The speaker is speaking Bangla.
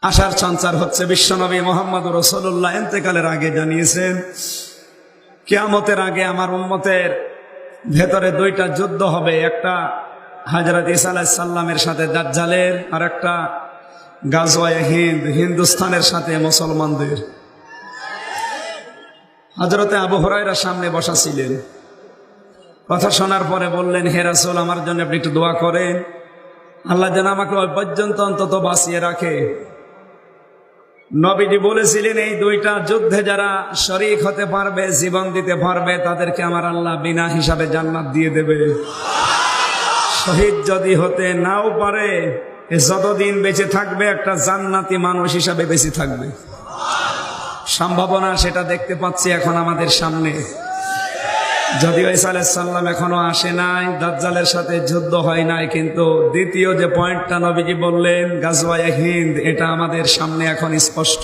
আশার সঞ্চার হচ্ছে। বিশ্বনবী মুহাম্মদ রাসূলুল্লাহ ইন্তেকালের আগে জানিয়েছেন, কিয়ামতের আগে আমার উম্মতের ভেতরে দুইটা যুদ্ধ হবে, একটা হযরত ঈসা আলাইহিস সালামের সাথে দাজ্জালের, আর একটা গাজওয়ায়ে হিন্দ, হিন্দুস্তানের সাথে মুসলমানদের। হযরতে আবু হুরায়রা সামনে বসা ছিলেন। কথা শোনার পরে বললেন, হে রাসূল, আমার জন্য আপনি একটু দোয়া করেন, আল্লাহ যেন আমাকে ওই পর্যন্ত অন্তত বাঁচিয়ে রাখে। নবীজি বলেছিলেন, এই দুইটা যুদ্ধে যারা শরীক হতে পারবে, জীবন দিতে পারবে, তাদেরকে আমার আল্লাহ বিনা হিসাবে জান্নাত দিয়ে দেবে। শহীদ যদি হতে নাও পারে, যতদিন বেঁচে থাকবে একটা জান্নাতি মানুষ হিসাবে বেঁচে থাকবে। সম্ভাবনা সেটা দেখতে পাচ্ছি এখন আমাদের সামনে। যদিও ঈসা আলাইহিস সালাম এখনো আসে নাই, দাজ্জালের সাথে যুদ্ধ হয় নাই, কিন্তু দ্বিতীয় যে পয়েন্টটা নবীজি বললেন, গাজওয়ায়ে হিন্দ, এটা আমাদের সামনে এখন স্পষ্ট।